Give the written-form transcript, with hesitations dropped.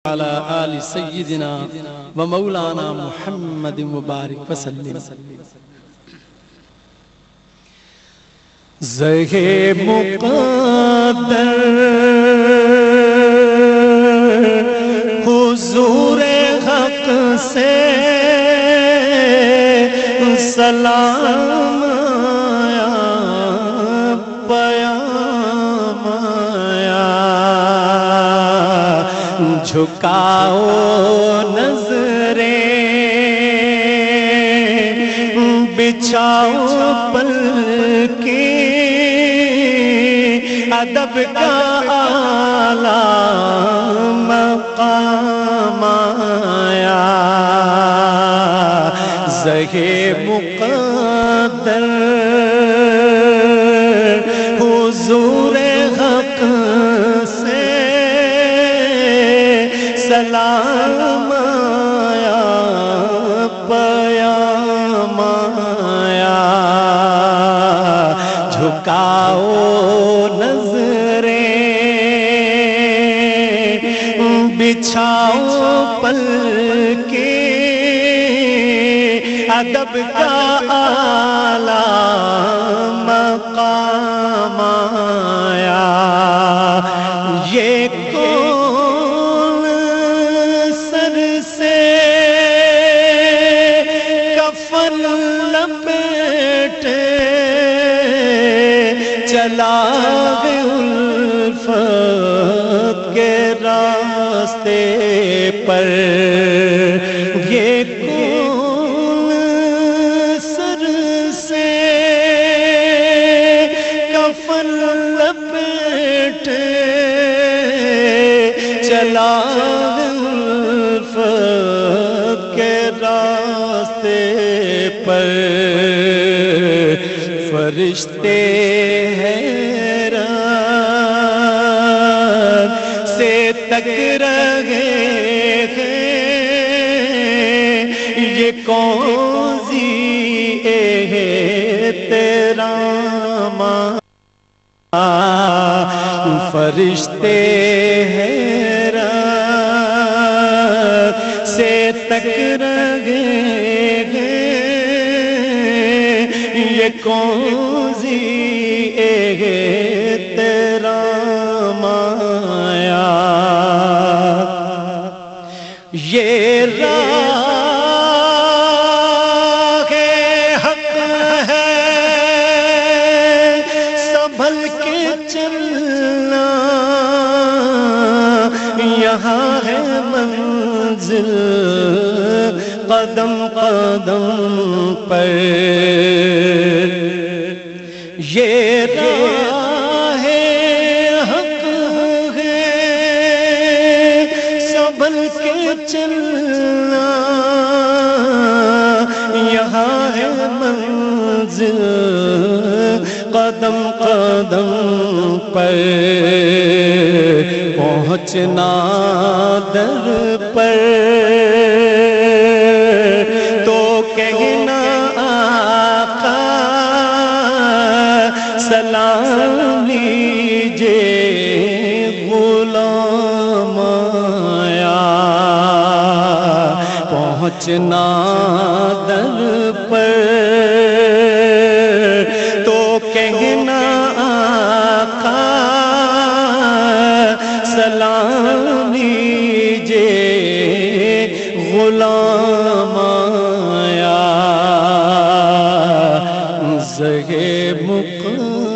وعلى آل سيدنا ومولانا محمد وبارك وسلم. زہے مقدر حضور حق سے سلام آیا، پیام آیا، جھکاؤ نظریں، بچھاؤ پلکیں، ادب کا اعلیٰ مقام آیا. زہے مقدر حضور حق سے سلام آیا، پیام آیا، جھکاؤ بچھاؤ پلکیں، ادب کا اعلیٰ مقام آیا. یہ کون سر سے کفن لپیٹے چلا الفت کے راستے پر. یہ کون سر سے کفن لپیٹے چلا الفت کے راستے پر. فرشتے تک رہے ہیں، یہ کون سی احترام. فرشتے حیرت سے تک رہے ہیں، یہ کون سی احترام. یہ راہ حق ہے، سنبھل کے چلنا، یہاں ہے منزل قدم قدم پر. یہ راہ حق ہے، سنبھل کے چلنا، یہاں ہے منزل قدم قدم پر. پہنچنا در پر تو کہنا آقا سلام لیجے غلام آیا. پہنچنا در پر تو کہنا آقا سلام لیجے غلام آیا. زہے مقدر